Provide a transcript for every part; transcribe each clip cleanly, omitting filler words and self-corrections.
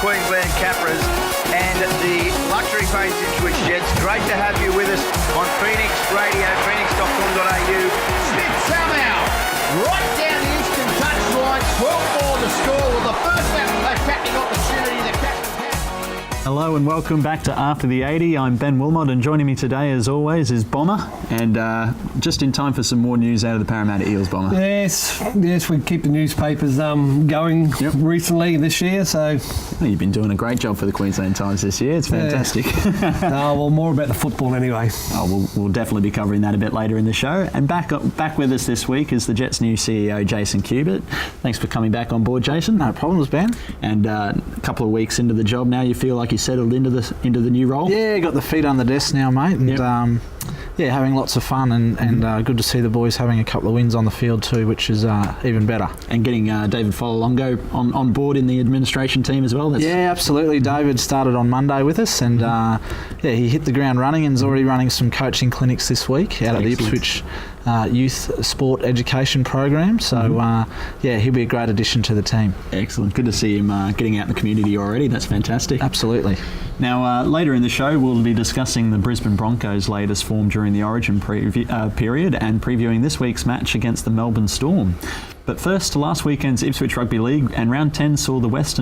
Queensland Capras and the luxury paints Ipswich Jets. Great to have you with us on Phoenix Radio, phoenix.com.au. Smith somehow right down the instant touchline, 12-4 the score. Well, the first attacking opportunity the Capras had. Hello and welcome back to After the 80. I'm Ben Wilmott, and joining me today as always is Bomber, and just in time for some more news out of the Parramatta Eels, Bomber. Yes, we keep the newspapers going recently this year, so... Well, you've been doing a great job for the Queensland Times this year, it's fantastic. Well, more about the football anyway. We'll definitely be covering that a bit later in the show. And back with us this week is the Jets' new CEO, Jason Cubit. Thanks for coming back on board, Jason. No problems, Ben. And a couple of weeks into the job now, you feel like you settled into the new role? Yeah, got the feet on the desk now, mate, and having lots of fun and good to see the boys having a couple of wins on the field too, which is even better. And getting David Folalongo on board in the administration team as well. Yeah, absolutely. David started on Monday with us, and he hit the ground running and is already running some coaching clinics this week out at the Ipswich Youth Sport Education Program. So he'll be a great addition to the team. Excellent. Good to see him getting out in the community already. That's fantastic. Absolutely. Now, later in the show, we'll be discussing the Brisbane Broncos' latest form during the Origin period and previewing this week's match against the Melbourne Storm. But first, last weekend's Ipswich Rugby League and Round 10 saw the West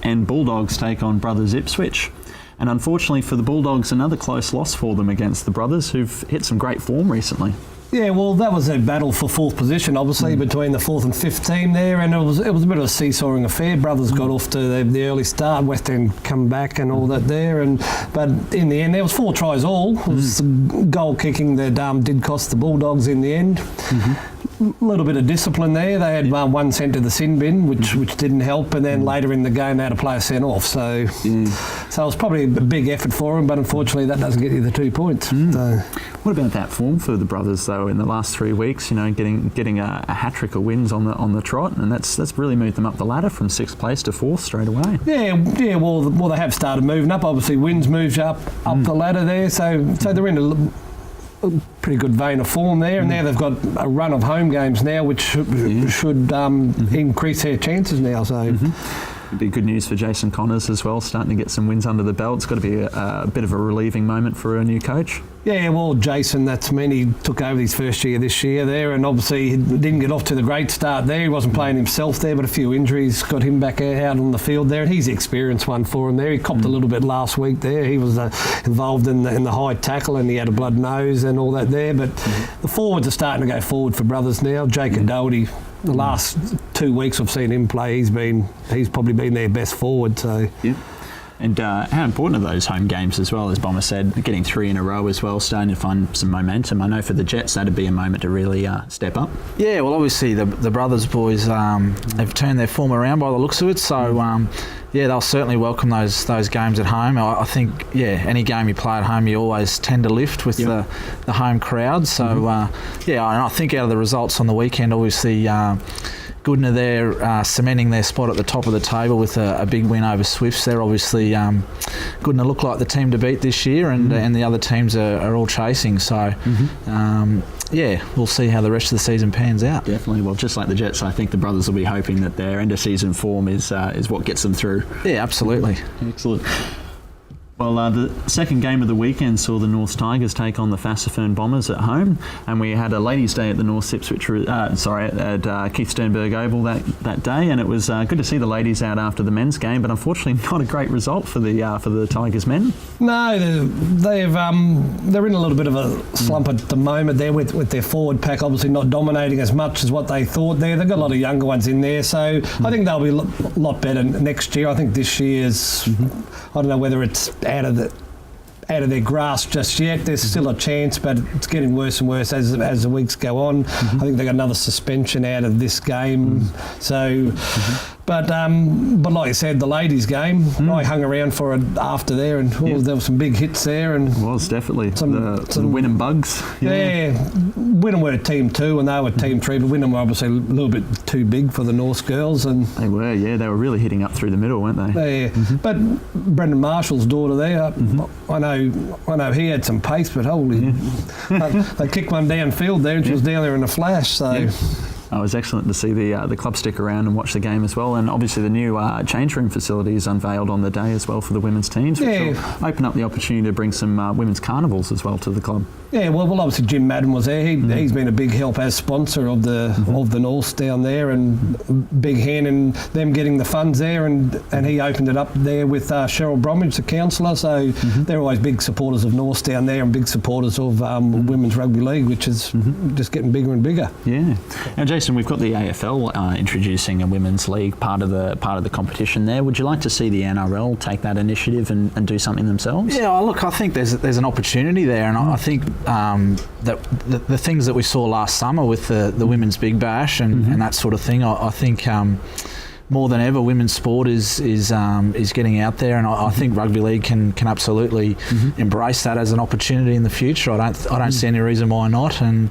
End Bulldogs take on Brothers Ipswich. And unfortunately for the Bulldogs, another close loss for them against the Brothers, who've hit some great form recently. Yeah, well, that was a battle for fourth position, obviously, between the fourth and fifth team there, and it was a bit of a seesawing affair. Brothers got off to the early start, West End come back and all that there, but in the end, there was 4 tries all. It was goal kicking that did cost the Bulldogs in the end. A little bit of discipline there. They had one sent to the sin bin, which didn't help, and then later in the game they had a player sent off. So it was probably a big effort for them, but unfortunately that doesn't get you the 2 points. So. What about that form for the Brothers though in the last 3 weeks? You know, getting a hat trick of wins on the trot, and that's really moved them up the ladder from 6th place to 4th straight away. Yeah. Well, they have started moving up. Obviously, wins moved up the ladder there, so they're in a pretty good vein of form there, and now they've got a run of home games now, which should increase their chances now. So it'd be good news for Jason Connors as well, starting to get some wins under the belt. It's got to be a bit of a relieving moment for a new coach. Yeah, well, Jason, he took over his first year this year there, and obviously he didn't get off to the great start there. He wasn't playing himself there, but a few injuries got him back out on the field there, and he's the experienced one for him there. He copped a little bit last week there. He was involved in the high tackle, and he had a blood nose and all that there, but the forwards are starting to go forward for Brothers now. Jacob Doherty, the last 2 weeks I've seen him play, he's probably been their best forward. So. Yeah. And how important are those home games as well, as Bomber said, getting 3 in a row as well, starting to find some momentum. I know for the Jets that'd be a moment to really step up. Yeah, well, obviously the Brothers boys have turned their form around by the looks of it, so they'll certainly welcome those games at home. I think any game you play at home you always tend to lift with the home crowd, so and I think out of the results on the weekend, obviously Goodna there cementing their spot at the top of the table with a big win over Swifts. They're obviously Goodna look like the team to beat this year, and the other teams are all chasing. So we'll see how the rest of the season pans out. Definitely. Well, just like the Jets, I think the Brothers will be hoping that their end of season form is what gets them through. Yeah, absolutely. Excellent. Well, the second game of the weekend saw the North Tigers take on the Fassifern Bombers at home, and we had a ladies' day at the North Ipswich, at Keith Sternberg Oval that day, and it was good to see the ladies out after the men's game, but unfortunately not a great result for the Tigers men. No, they're in a little bit of a slump at the moment there with their forward pack, obviously not dominating as much as what they thought there. They've got a lot of younger ones in there, so I think they'll be a lot better next year. I think this year's, I don't know whether it's out of their grasp just yet. There's still a chance, but it's getting worse and worse as the weeks go on. I think they got another suspension out of this game. So, but like I said, the ladies' game, I hung around for it after there, and there were some big hits there. And it was definitely some Wynnum Bugs. Yeah, Wynnum were team 2 and they were team 3, but Wynnum were obviously a little bit too big for the North girls. And they were, they were really hitting up through the middle, weren't they? Yeah, but Brendan Marshall's daughter there, I know he had some pace, but holy, they kicked one downfield there, and she was down there in a flash. So. It was excellent to see the club stick around and watch the game as well, and obviously the new change room facility is unveiled on the day as well for the women's teams, which will open up the opportunity to bring some women's carnivals as well to the club. Yeah, well, obviously Jim Madden was there. He's been a big help as sponsor of the Norths down there, and big hand in them getting the funds there, and he opened it up there with Cheryl Bromwich, the councillor. So they're always big supporters of Norths down there, and big supporters of women's rugby league, which is just getting bigger and bigger. Yeah. Now, Jason, we've got the AFL introducing a women's league part of the competition there. Would you like to see the NRL take that initiative and do something themselves? Yeah, well, look, I think there's an opportunity there, and I think that the things that we saw last summer with the women's Big Bash and that sort of thing, I think more than ever, women's sport is getting out there, and I think rugby league can absolutely embrace that as an opportunity in the future. I don't see any reason why not, and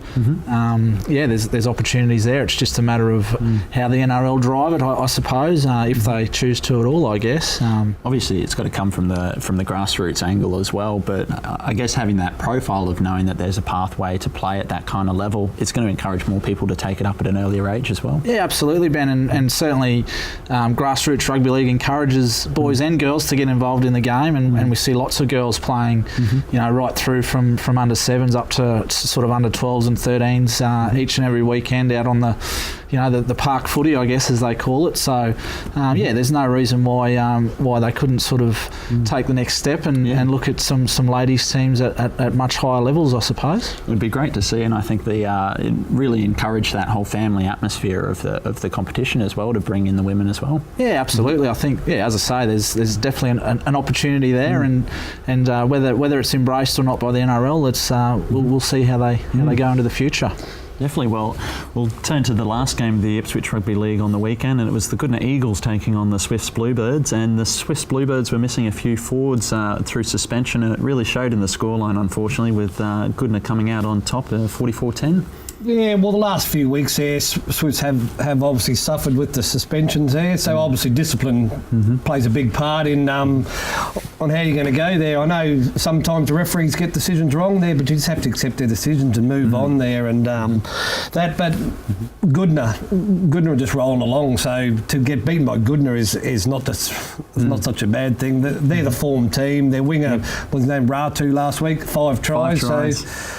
there's opportunities there. It's just a matter of how the NRL drive it, I suppose, if they choose to at all, I guess. Obviously, it's got to come from the grassroots angle as well, but I guess having that profile of knowing that there's a pathway to play at that kind of level, it's going to encourage more people to take it up at an earlier age as well. Yeah, absolutely, Ben, and certainly grassroots rugby league encourages boys and girls to get involved in the game, and we see lots of girls playing, right through from under 7s up to sort of under 12s and 13s each and every weekend out on the park footy, I guess, as they call it. So, there's no reason why they couldn't sort of take the next step and look at some ladies teams at much higher levels, I suppose. It would be great to see, and I think it really encouraged that whole family atmosphere of the competition as well, to bring in the women as well. Yeah, absolutely. I think, as I say, there's definitely an opportunity there, and whether it's embraced or not by the NRL, we'll see how they go into the future. Definitely. Well, we'll turn to the last game of the Ipswich Rugby League on the weekend, and it was the Goodna Eagles taking on the Swifts Bluebirds, and the Swifts Bluebirds were missing a few forwards through suspension, and it really showed in the scoreline, unfortunately, with Goodna coming out on top 44-10. Yeah, well, the last few weeks there, Swifts have obviously suffered with the suspensions there, so obviously discipline plays a big part in on how you're going to go there. I know sometimes the referees get decisions wrong there, but you just have to accept their decisions and move on there, and but Goodna are just rolling along, so to get beaten by Goodna is not such a bad thing. They're the form team. Their winger was named Ratu last week, 5 tries. So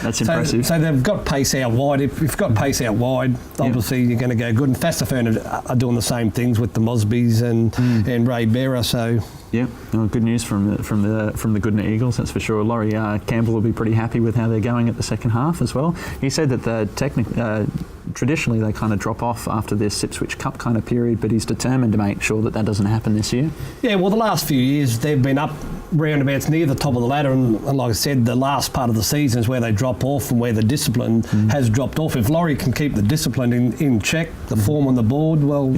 that's impressive. So they've got pace out wide. If you've got pace out wide, obviously you're going to go good. And Fastafern are doing the same things with the Mosbys and Ray Berra. So yeah, well, good news from the Goodna Eagles, that's for sure. Laurie Campbell will be pretty happy with how they're going at the second half as well. He said that traditionally they kind of drop off after this Ipswich Cup kind of period, but he's determined to make sure that doesn't happen this year. Yeah, well, the last few years they've been up roundabouts near the top of the ladder, and like I said, the last part of the season is where they drop off and where the discipline has dropped off. If Laurie can keep the discipline in check, the form on the board, well,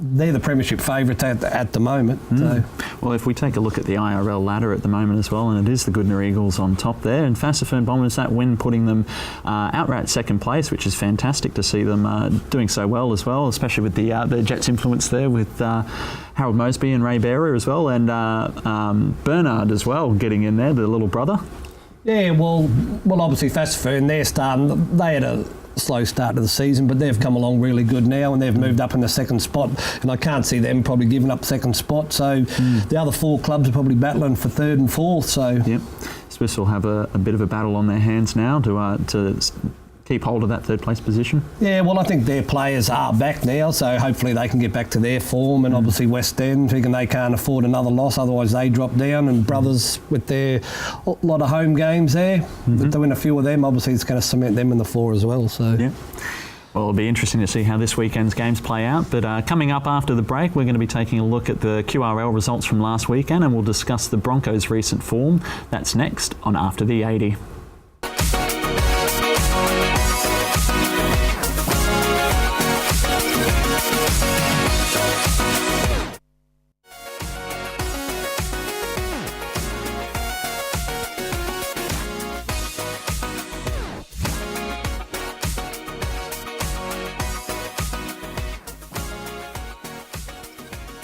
they're the premiership favourites at the moment. So. Well, if we take a look at the IRL ladder at the moment as well, and it is the Goodna Eagles on top there, and Fastafern Bombers, that win putting them outright second place, which is fantastic to see them doing so well as well, especially with the Jets influence there with Harold Mosby and Ray Berra as well, and Bernard as well getting in there, the little brother. Yeah, well, obviously Fastafern, they're starting. They had a slow start to the season, but they've come along really good now, and they've moved up in the second spot, and I can't see them probably giving up second spot. So the other 4 clubs are probably battling for 3rd and 4th. So yep, Swifts will have a bit of a battle on their hands now to keep hold of that 3rd place position. Yeah, well, I think their players are back now, so hopefully they can get back to their form, and obviously West End, thinking they can't afford another loss, otherwise they drop down, and Brothers with their lot of home games there, if they win a few of them, obviously it's going to cement them in the floor as well. So yeah. Well, it'll be interesting to see how this weekend's games play out. But coming up after the break, we're going to be taking a look at the QRL results from last weekend, and we'll discuss the Broncos' recent form. That's next on After the 80.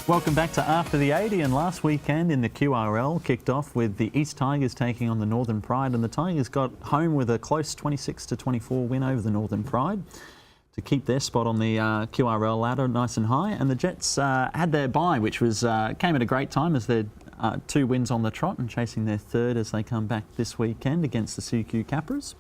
Welcome back to After the 80, and last weekend in the QRL kicked off with the East Tigers taking on the Northern Pride, and the Tigers got home with a close 26-24 win over the Northern Pride. to keep their spot on the QRL ladder nice and high. And the Jets had their bye, which was came at a great time as they're 2 wins on the trot and chasing their third as they come back this weekend against the CQ Capras,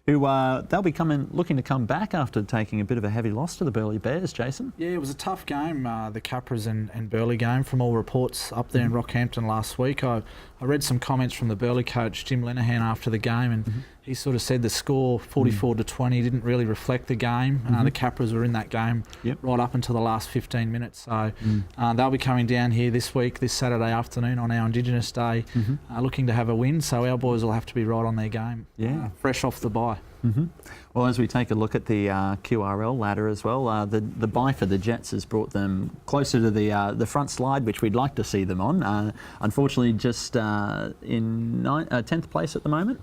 who they'll be looking to come back after taking a bit of a heavy loss to the Burleigh Bears, Jason. Yeah, it was a tough game, the Capras and Burleigh game, from all reports up there in Rockhampton last week. I read some comments from the Burleigh coach, Jim Lenahan, after the game, and he sort of said the score, 44-20, didn't really reflect the game. The Capras were in that game right up until the last 15 minutes. So they'll be coming down here this week, this Saturday afternoon on our Indigenous Day, looking to have a win. So our boys will have to be right on their game, fresh off the bye. Well, as we take a look at the QRL ladder as well, the bye for the Jets has brought them closer to the front slide, which we'd like to see them on. Unfortunately, just in 10th place at the moment.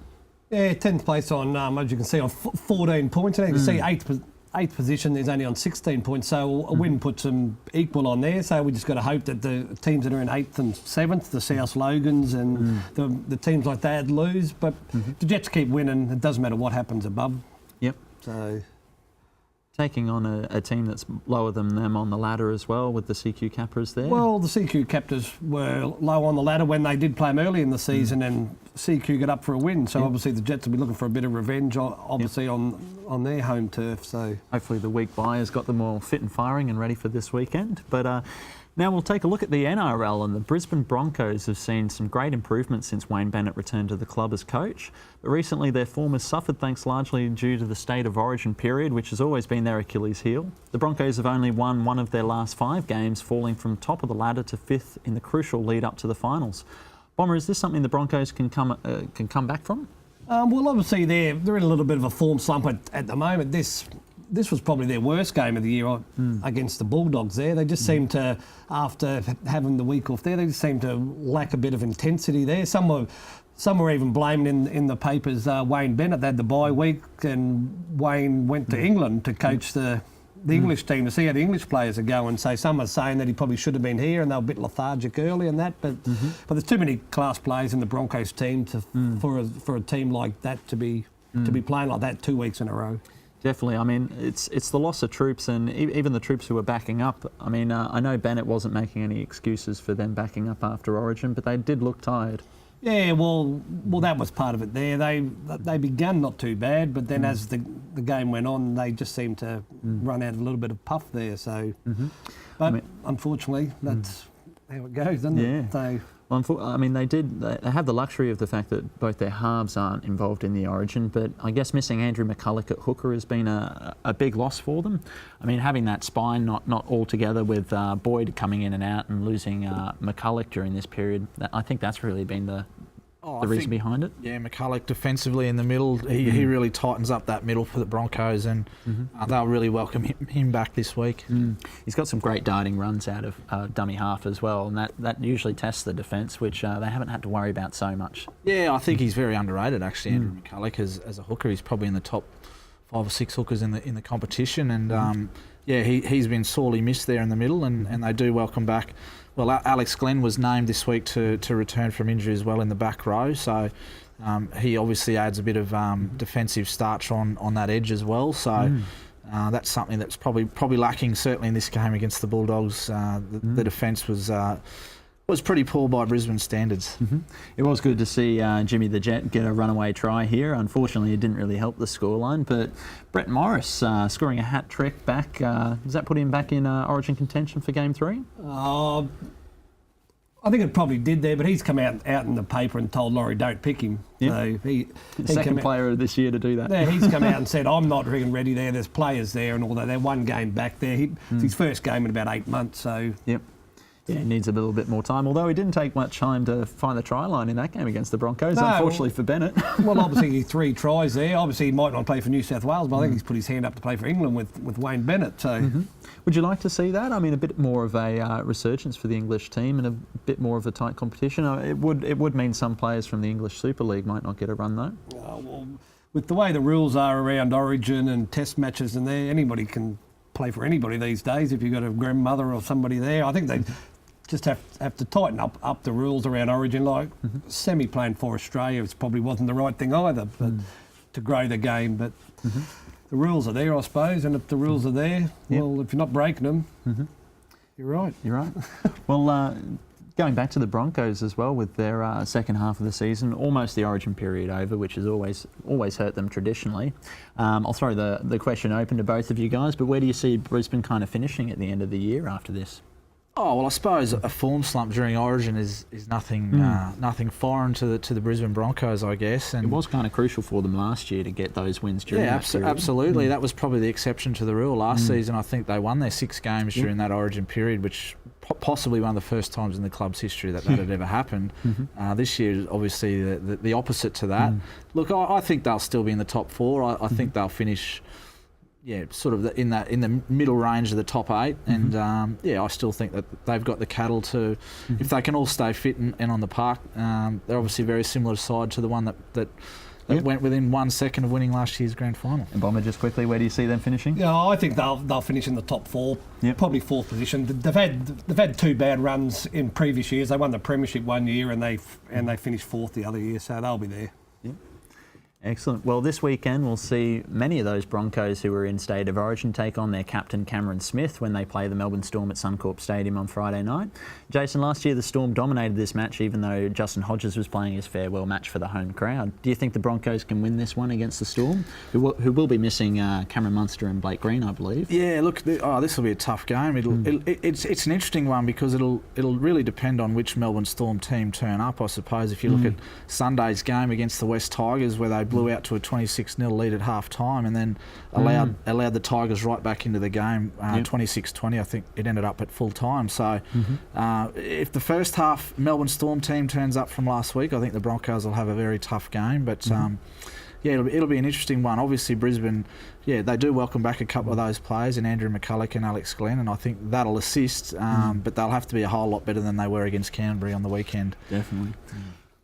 Yeah, 10th place on, as you can see, on 14 points. And you can see 8th position is only on 16 points, so a win puts them equal on there. So we just got to hope that the teams that are in 8th and 7th, the South Logans and the teams like that, lose. But the Jets keep winning. It doesn't matter what happens above. Yep. So taking on a team that's lower than them on the ladder as well, with the CQ Capras there. Well, the CQ Captors were low on the ladder when they did play them early in the season, and CQ got up for a win. So obviously the Jets will be looking for a bit of revenge, obviously on their home turf. So hopefully the week bye has got them all fit and firing and ready for this weekend. But now we'll take a look at the NRL, and the Brisbane Broncos have seen some great improvements since Wayne Bennett returned to the club as coach. But recently their form has suffered thanks largely due to the State of Origin period, which has always been their Achilles heel. The Broncos have only won one of their last 5 games, falling from top of the ladder to 5th in the crucial lead up to the finals. Bomber, is this something the Broncos can come back from? Well, obviously they're in a little bit of a form slump at the moment. This was probably their worst game of the year against the Bulldogs there. They just seemed to, after having the week off there, they just seemed to lack a bit of intensity there. Some were even blaming in the papers Wayne Bennett. They had the bye week, and Wayne went to England to coach the English team to see how the English players are going. So some are saying that he probably should have been here, and they were a bit lethargic early and that. But there's too many class players in the Broncos team for a team like that to be playing like that 2 weeks in a row. Definitely. I mean, it's the loss of troops, and even the troops who were backing up. I mean, I know Bennett wasn't making any excuses for them backing up after Origin, but they did look tired. Yeah, well, that was part of it there. They began not too bad, but then as the game went on, they just seemed to run out of a little bit of puff there. So, but unfortunately, that's how it goes, isn't it? So, well, I mean, they have the luxury of the fact that both their halves aren't involved in the Origin, but I guess missing Andrew McCulloch at hooker has been a big loss for them. I mean, having that spine not all together with Boyd coming in and out and losing McCulloch during this period, I think that's really been the reason behind it. Yeah, McCulloch defensively in the middle, he really tightens up that middle for the Broncos, and they'll really welcome him back this week. He's got some great darting runs out of dummy half as well, and that usually tests the defence, which they haven't had to worry about so much. Yeah, I think he's very underrated actually, Andrew McCulloch as a hooker. He's probably in the top 5 or 6 hookers in the competition, and he's been sorely missed there in the middle, and they do welcome back. Well, Alex Glenn was named this week to return from injury as well in the back row, so he obviously adds a bit of defensive starch on that edge as well. So that's something that's probably lacking certainly in this game against the Bulldogs. The defence was pretty poor by Brisbane standards. It was good to see Jimmy the Jet get a runaway try here. Unfortunately, it didn't really help the scoreline, but Brett Morris scoring a hat trick back. Does that put him back in Origin contention for Game 3? I think it probably did there, but he's come out in the paper and told Laurie don't pick him. Yep. So he second player of this year to do that. Yeah, he's come out and said, I'm not really ready there. There's players there and all that. They're one game back there. It's his first game in about 8 months. So yep. Yeah, he needs a little bit more time, although he didn't take much time to find the try line in that game against the Broncos, unfortunately for Bennett. Well, obviously 3 tries there. Obviously he might not play for New South Wales, but I think he's put his hand up to play for England with Wayne Bennett. So, would you like to see that? I mean, a bit more of a resurgence for the English team and a bit more of a tight competition. It would mean some players from the English Super League might not get a run though. Well, with the way the rules are around Origin and Test matches and there, anybody can play for anybody these days if you've got a grandmother or somebody there. I think they just have to tighten up the rules around Origin. Like semi-playing for Australia, it probably wasn't the right thing either, but to grow the game. But the rules are there, I suppose, and if the rules are there, well, if you're not breaking them, you're right. You're right. Well, going back to the Broncos as well, with their second half of the season, almost the origin period over, which has always hurt them traditionally. I'll throw the question open to both of you guys, but where do you see Brisbane kind of finishing at the end of the year after this? Oh well, I suppose a form slump during Origin is nothing nothing foreign to the Brisbane Broncos, I guess. And it was kind of crucial for them last year to get those wins during that period. Absolutely. That was probably the exception to the rule. Last season, I think they won their 6 games during that Origin period, which possibly one of the first times in the club's history that had ever happened. This year, obviously, the opposite to that. Look, I think they'll still be in the top 4. I think they'll finish. Yeah, sort of in the middle range of the top 8, and I still think that they've got the cattle to, if they can all stay fit and on the park. They're obviously a very similar side to the one that went within 1 second of winning last year's grand final. And Bomber, just quickly, where do you see them finishing? Yeah, I think they'll finish in the top 4, probably 4th position. They've had 2 bad runs in previous years. They won the premiership one year and they finished 4th the other year, so they'll be there. Excellent. Well, this weekend we'll see many of those Broncos who were in State of Origin take on their captain Cameron Smith when they play the Melbourne Storm at Suncorp Stadium on Friday night. Jason, last year the Storm dominated this match even though Justin Hodges was playing his farewell match for the home crowd. Do you think the Broncos can win this one against the Storm, who will be missing Cameron Munster and Blake Green, I believe? Yeah, look, this will be a tough game. It's an interesting one because it'll really depend on which Melbourne Storm team turn up, I suppose. If you look at Sunday's game against the West Tigers where they blew out to a 26-0 lead at half-time and then allowed the Tigers right back into the game, 26-20, I think it ended up at full time. So if the first half Melbourne Storm team turns up from last week, I think the Broncos will have a very tough game. But it'll be an interesting one. Obviously Brisbane, they do welcome back a couple of those players in Andrew McCulloch and Alex Glenn, and I think that'll assist, but they'll have to be a whole lot better than they were against Canterbury on the weekend. Definitely.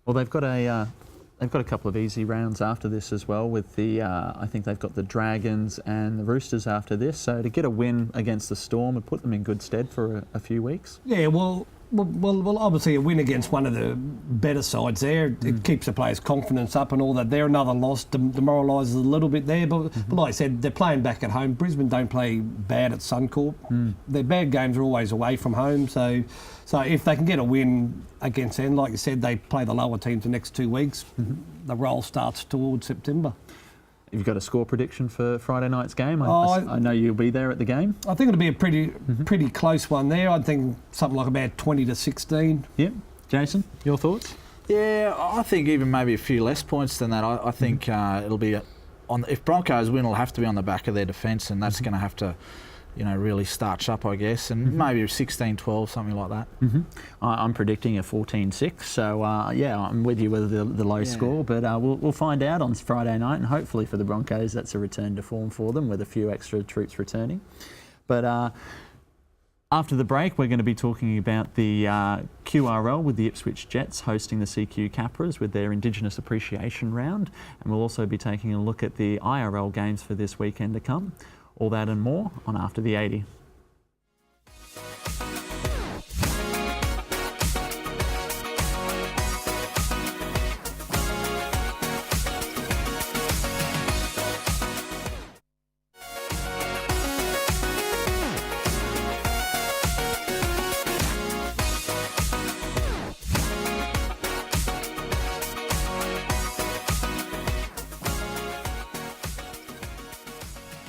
Well, they've got a couple of easy rounds after this as well with I think they've got the Dragons and the Roosters after this. So to get a win against the Storm would put them in good stead for a few weeks. Yeah, well, obviously a win against one of the better sides there, it keeps the players' confidence up and all that. They're another loss, demoralises a little bit there. But like I said, they're playing back at home. Brisbane don't play bad at Suncorp. Their bad games are always away from home. So if they can get a win against them, like you said, they play the lower teams the next 2 weeks. The roll starts towards September. You've got a score prediction for Friday night's game? I know you'll be there at the game. I think it'll be a pretty close one there. I think something like about 20-16. Yep. Jason, your thoughts? Yeah, I think even maybe a few less points than that. I think it'll be if Broncos win, it'll have to be on the back of their defence, and that's going to have to really starch up, I guess, and maybe 16-12, something like that. I'm predicting a 14-6, so I'm with you with the low score, but we'll find out on Friday night, and hopefully for the Broncos that's a return to form for them with a few extra troops returning. But after the break, we're going to be talking about the QRL with the Ipswich Jets hosting the CQ Capras with their Indigenous Appreciation Round, and we'll also be taking a look at the IRL games for this weekend to come. All that and more on After the 80.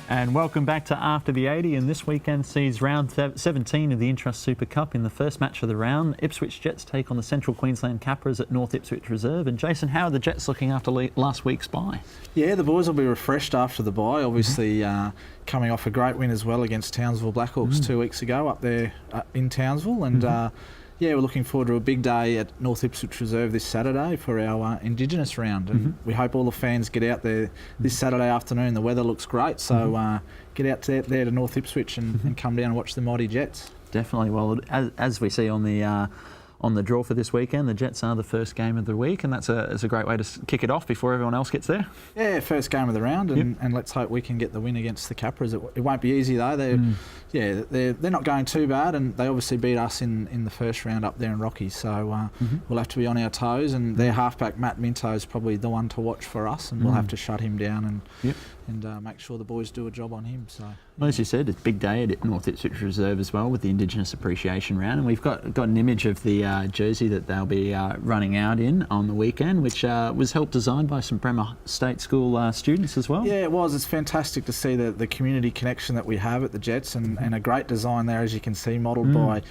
And welcome back to After the 80, and this weekend sees round 17 of the Intrust Super Cup. In the first match of the round, Ipswich Jets take on the Central Queensland Capras at North Ipswich Reserve. And Jason, how are the Jets looking after last week's bye? Yeah, the boys will be refreshed after the bye, obviously coming off a great win as well against Townsville Blackhawks 2 weeks ago up there in Townsville. And we're looking forward to a big day at North Ipswich Reserve this Saturday for our Indigenous round. And we hope all the fans get out there this Saturday afternoon. The weather looks great, so get out there to North Ipswich and come down and watch the mighty Jets. Definitely. Well, as we see on the on the draw for this weekend. The Jets are the first game of the week, and it's a great way to kick it off before everyone else gets there. Yeah, first game of the round, and let's hope we can get the win against the Capras. It won't be easy though. They're not going too bad, and they obviously beat us in the first round up there in Rocky. So we'll have to be on our toes, and their halfback Matt Minto is probably the one to watch for us, and we'll have to shut him down and make sure the boys do a job on him. So. Well, as you said, it's a big day at North Ipswich Reserve as well with the Indigenous Appreciation Round, and we've got an image of the jersey that they'll be running out in on the weekend, which was helped design by some Bremer State School students as well. Yeah, it was. It's fantastic to see the community connection that we have at the Jets, and a great design there, as you can see, modelled by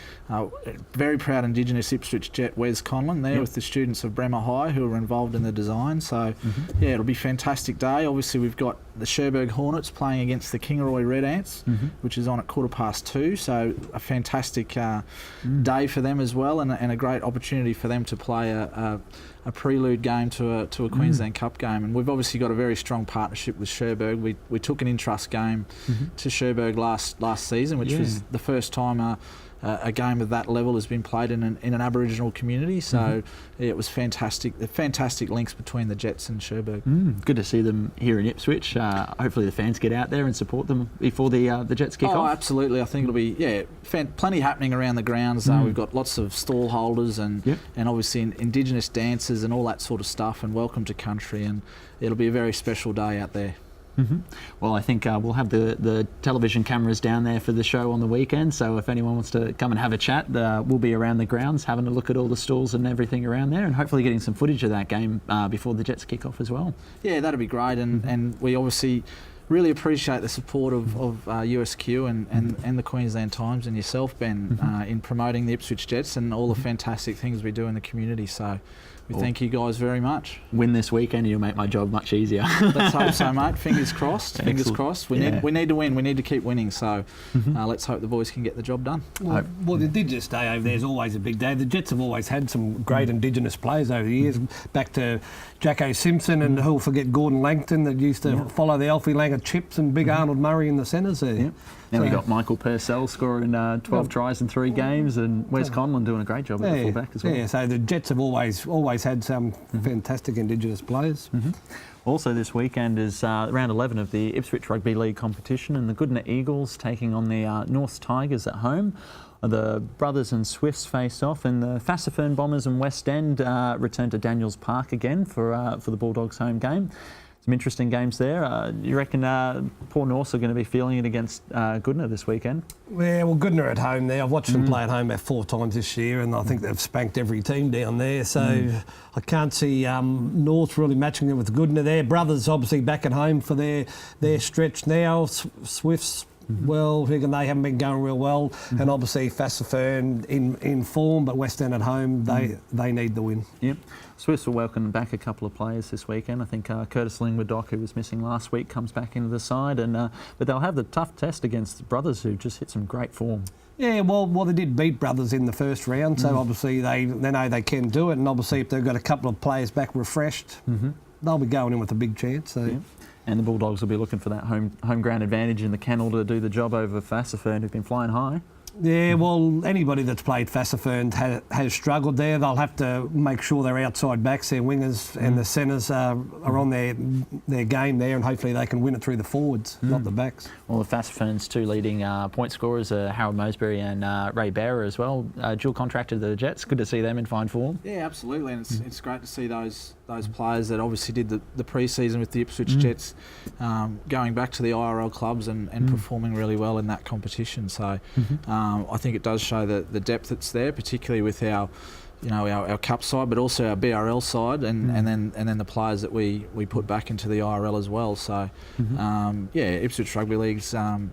very proud Indigenous Ipswich Jet Wes Conlon there with the students of Bremer High who are involved in the design. So, yeah, it'll be a fantastic day. Obviously, we've got the Cherbourg Hornets playing against the Kingaroy Red Ants, which is on at 2:15. So a fantastic day for them as well, and a great opportunity for them to play a prelude game to a Queensland Cup game. And we've obviously got a very strong partnership with Cherbourg. We took an in-trust game to Cherbourg last season, which was the first time a game of that level has been played in an Aboriginal community. So it was fantastic. The fantastic links between the Jets and Cherbourg. Good to see them here in Ipswich. Hopefully the fans get out there and support them before the Jets kick off. Oh, absolutely. I think it'll be plenty happening around the grounds. We've got lots of stall holders and obviously Indigenous dances and all that sort of stuff, and welcome to country, and it'll be a very special day out there. Well, I think we'll have the television cameras down there for the show on the weekend, so if anyone wants to come and have a chat, we'll be around the grounds having a look at all the stalls and everything around there, and hopefully getting some footage of that game before the Jets kick off as well. Yeah, that'd be great, and we obviously really appreciate the support of USQ and the Queensland Times and yourself, Ben, in promoting the Ipswich Jets and all the fantastic things we do in the community. So we thank you guys very much. Win this weekend and you'll make my job much easier. Let's hope so, mate. Fingers crossed. Fingers crossed. We need to win. We need to keep winning. So let's hope the boys can get the job done. Well, the Indigenous Day over there is always a big day. The Jets have always had some great Indigenous players over the years, back to Jacko Simpson, and who'll forget Gordon Langton that used to follow the Alfie Langer chips, and big Arnold Murray in the centres there. Now we've got Michael Purcell scoring 12 tries in 3 games, and Wes Conlon doing a great job at the fullback as well. Yeah, so the Jets have always had some fantastic Indigenous players. Also this weekend is round 11 of the Ipswich Rugby League competition, and the Goodna Eagles taking on the North Tigers at home. The Brothers and Swifts face off, and the Fassifern Bombers and West End return to Daniels Park again for the Bulldogs home game. Some interesting games there. You reckon Port North are going to be feeling it against Goodna this weekend? Yeah, well, Goodna at home there. I've watched them play at home about 4 times this year, and I think they've spanked every team down there. So I can't see North really matching them with Goodna there. Brothers obviously back at home for their stretch now. Swifts, well, they haven't been going real well, and obviously Fassifern in form, but West End at home, they need the win. Yep. Swifts will welcome back a couple of players this weekend. I think Curtis Lingwood-Dock, who was missing last week, comes back into the side, and but they'll have the tough test against the Brothers, who just hit some great form. Yeah, well, they did beat Brothers in the first round, so obviously they know they can do it, and obviously if they've got a couple of players back refreshed, they'll be going in with a big chance. So. Yeah. And the Bulldogs will be looking for that home ground advantage in the kennel to do the job over Fassifern, who've been flying high. Yeah, well, anybody that's played Fassifern has struggled there. They'll have to make sure their outside backs, their wingers and the centres are on their game there, and hopefully they can win it through the forwards, not the backs. Well, the Fassifern's 2 leading point scorers are Harold Mosbury and Ray Bearer as well. Dual contracted to the Jets. Good to see them in fine form. Yeah, absolutely, and it's great to see those players that obviously did the pre-season with the Ipswich Jets going back to the IRL clubs and performing really well in that competition. So I think it does show the depth that's there, particularly with our cup side, but also our BRL side, and then the players that we put back into the IRL as well. So Ipswich Rugby League's going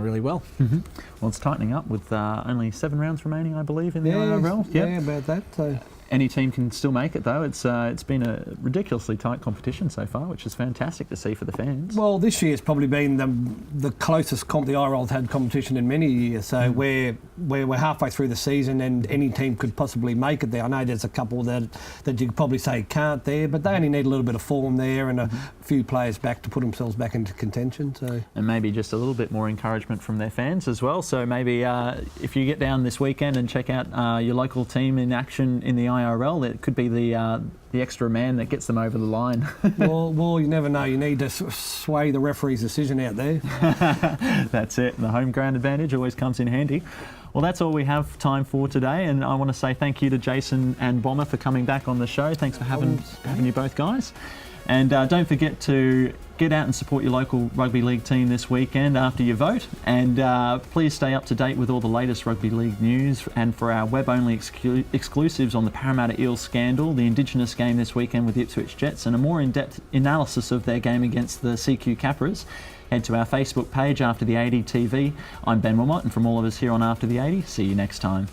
really well. Well, it's tightening up with only 7 rounds remaining, I believe, in the IRL. Yeah, about that. So. Any team can still make it, though. It's been a ridiculously tight competition so far, which is fantastic to see for the fans. Well, this year's probably been the closest the IRL's had competition in many years. So we're halfway through the season, and any team could possibly make it there. I know there's a couple that you could probably say can't there, but they only need a little bit of form there and a few players back to put themselves back into contention. So, and maybe just a little bit more encouragement from their fans as well. So maybe if you get down this weekend and check out your local team in action in the IRL, it could be the extra man that gets them over the line. well, you never know. You need to sway the referee's decision out there. That's it. The home ground advantage always comes in handy. Well, that's all we have time for today, and I want to say thank you to Jason and Bomber for coming back on the show. Thanks for having you both guys. And don't forget to get out and support your local rugby league team this weekend after you vote. And please stay up to date with all the latest rugby league news. And for our web-only exclusives on the Parramatta Eels scandal, the Indigenous game this weekend with the Ipswich Jets, and a more in-depth analysis of their game against the CQ Capras, head to our Facebook page, After the 80 TV. I'm Ben Wilmott, and from all of us here on After the 80, see you next time.